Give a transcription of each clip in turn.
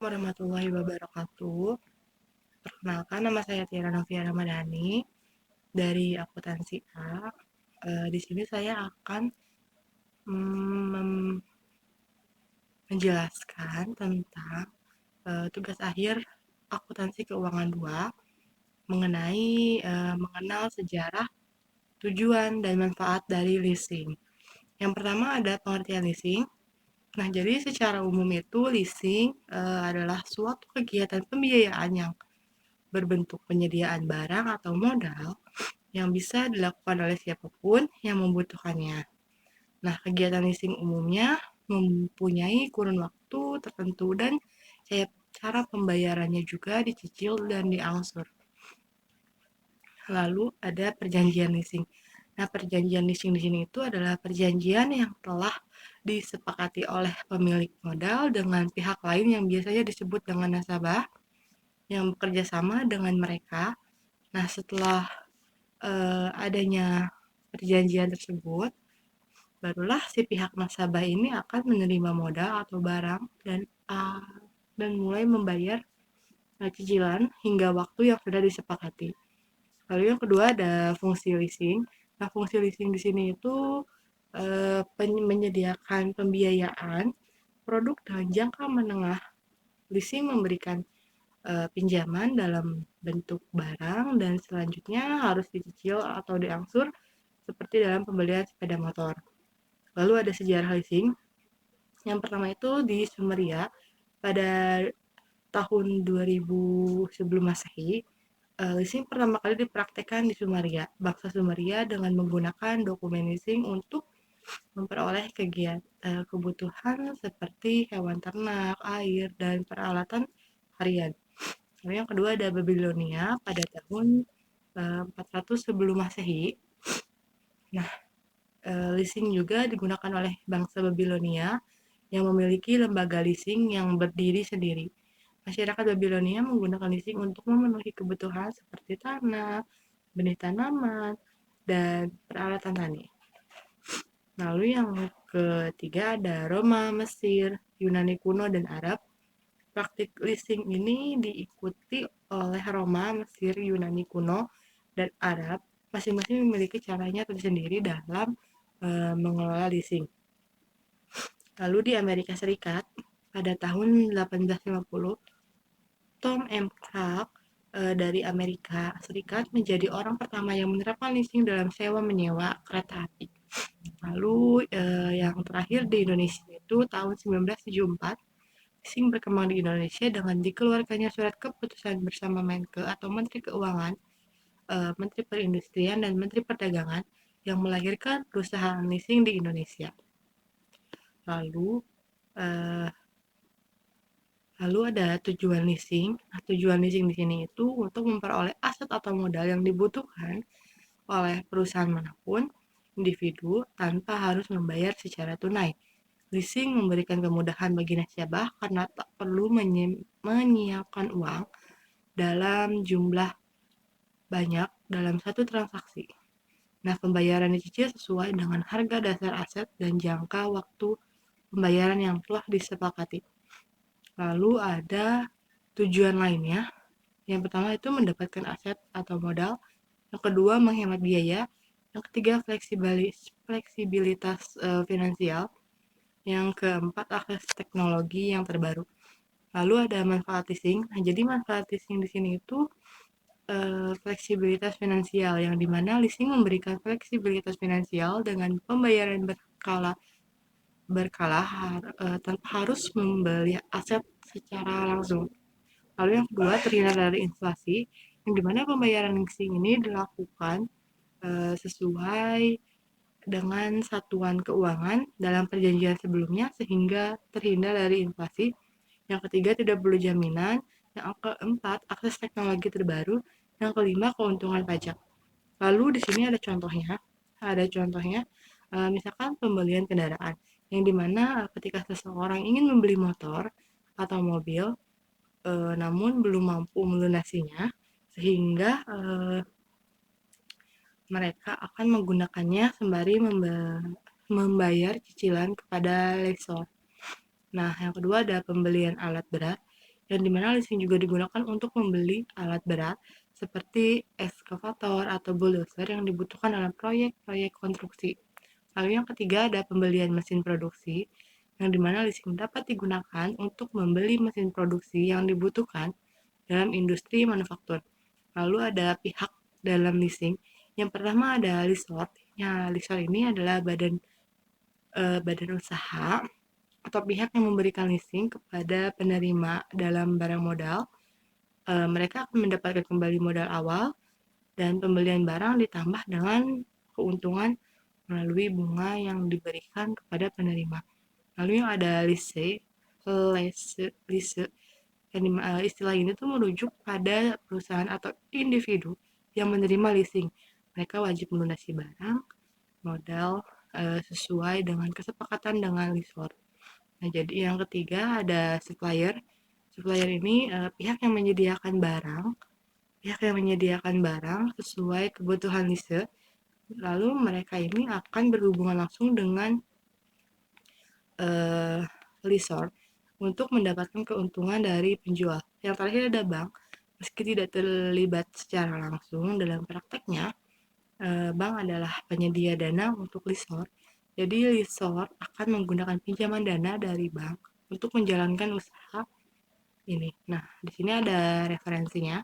warahmatullahi wabarakatuh. Perkenalkan, nama saya Tiara Novia Ramadhani dari akuntansi A. Di sini saya akan mm, menjelaskan tentang tugas akhir akuntansi keuangan 2 mengenai mengenal sejarah, tujuan, dan manfaat dari leasing. Yang pertama ada pengertian leasing. Nah, jadi secara umum itu leasing adalah suatu kegiatan pembiayaan yang berbentuk penyediaan barang atau modal yang bisa dilakukan oleh siapapun yang membutuhkannya. Nah, kegiatan leasing umumnya mempunyai kurun waktu tertentu dan cara pembayarannya juga dicicil dan diangsur. Lalu ada perjanjian leasing. Nah, perjanjian leasing di sini itu adalah perjanjian yang telah disepakati oleh pemilik modal dengan pihak lain yang biasanya disebut dengan nasabah yang bekerja sama dengan mereka. Nah, setelah adanya perjanjian tersebut, barulah si pihak nasabah ini akan menerima modal atau barang dan mulai membayar cicilan hingga waktu yang sudah disepakati. Lalu yang kedua ada fungsi leasing. Nah, fungsi leasing di sini itu menyediakan pembiayaan produk dalam jangka menengah. Leasing memberikan pinjaman dalam bentuk barang dan selanjutnya harus dicicil atau diangsur seperti dalam pembelian sepeda motor. Lalu ada sejarah leasing. Yang pertama itu di Sumeria pada tahun 2000 sebelum Masehi. Leasing pertama kali dipraktekkan di Sumeria, bangsa Sumeria, dengan menggunakan dokumen leasing untuk memperoleh kebutuhan seperti hewan ternak, air, dan peralatan harian. Lalu yang kedua ada Babilonia pada tahun 400 sebelum Masehi. Nah, leasing juga digunakan oleh bangsa Babilonia yang memiliki lembaga leasing yang berdiri sendiri. Masyarakat Babilonia menggunakan leasing untuk memenuhi kebutuhan seperti tanah, benih tanaman, dan peralatan tani. Lalu yang ketiga ada Roma, Mesir, Yunani kuno, dan Arab. Praktik leasing ini diikuti oleh Roma, Mesir, Yunani kuno, dan Arab. Masing-masing memiliki caranya tersendiri dalam mengelola leasing. Lalu di Amerika Serikat pada tahun 1850, Tom M. Clark dari Amerika Serikat menjadi orang pertama yang menerapkan leasing dalam sewa-menyewa kereta api. Lalu yang terakhir di Indonesia itu tahun 1974, leasing berkembang di Indonesia dengan dikeluarkannya surat keputusan bersama Menke atau Menteri Keuangan, Menteri Perindustrian, dan Menteri Perdagangan yang melahirkan perusahaan leasing di Indonesia. Lalu uh, lalu ada tujuan leasing. Nah, tujuan leasing di sini itu untuk memperoleh aset atau modal yang dibutuhkan oleh perusahaan manapun, individu, tanpa harus membayar secara tunai. Leasing memberikan kemudahan bagi nasabah karena tak perlu menyiapkan uang dalam jumlah banyak dalam satu transaksi. Nah, pembayaran dicicil sesuai dengan harga dasar aset dan jangka waktu pembayaran yang telah disepakati. Lalu ada tujuan lainnya. Yang pertama itu mendapatkan aset atau modal. Yang kedua menghemat biaya. Yang ketiga fleksibilitas finansial. Yang keempat akses teknologi yang terbaru. Lalu ada manfaat leasing. Nah, jadi manfaat leasing di sini itu fleksibilitas finansial, yang dimana leasing memberikan fleksibilitas finansial dengan pembayaran berkala tanpa harus membeli aset secara langsung. Lalu yang kedua terhindar dari inflasi, yang dimana pembayaran leasing ini dilakukan sesuai dengan satuan keuangan dalam perjanjian sebelumnya sehingga terhindar dari inflasi. Yang ketiga tidak perlu jaminan. Yang keempat akses teknologi terbaru. Yang kelima keuntungan pajak. Lalu di sini ada contohnya. Misalkan pembelian kendaraan, yang dimana ketika seseorang ingin membeli motor atau mobil, namun belum mampu melunasinya, sehingga mereka akan menggunakannya sembari membayar cicilan kepada lessor. Nah, yang kedua ada pembelian alat berat, yang dimana leasing juga digunakan untuk membeli alat berat seperti ekskavator atau bulldozer yang dibutuhkan dalam proyek-proyek konstruksi. Lalu yang ketiga ada pembelian mesin produksi, yang dimana leasing dapat digunakan untuk membeli mesin produksi yang dibutuhkan dalam industri manufaktur. Lalu ada pihak dalam leasing. Yang pertama ada lessor. Ya, lessor ini adalah badan usaha atau pihak yang memberikan leasing kepada penerima dalam barang modal. Mereka akan mendapatkan kembali modal awal dan pembelian barang ditambah dengan keuntungan melalui bunga yang diberikan kepada penerima. Lalu yang ada lease, istilah ini tuh merujuk pada perusahaan atau individu yang menerima leasing. Mereka wajib melunasi barang, modal sesuai dengan kesepakatan dengan lessor. Nah, jadi yang ketiga ada supplier. Supplier ini pihak yang menyediakan barang sesuai kebutuhan lease. Lalu mereka ini akan berhubungan langsung dengan lessor untuk mendapatkan keuntungan dari penjual. Yang terakhir ada bank. Meski tidak terlibat secara langsung dalam prakteknya, bank adalah penyedia dana untuk lessor. Jadi lessor akan menggunakan pinjaman dana dari bank untuk menjalankan usaha ini. Nah, di sini ada referensinya.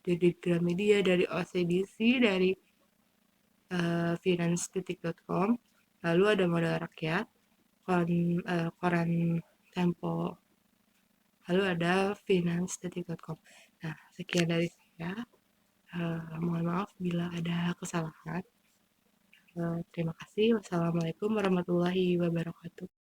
Dari Gramedia, dari OCBC, dari finance.com, lalu ada modal rakyat, koran Tempo, lalu ada finance.com. Nah, sekian dari saya. Mohon maaf bila ada kesalahan. Terima kasih. Wassalamualaikum warahmatullahi wabarakatuh.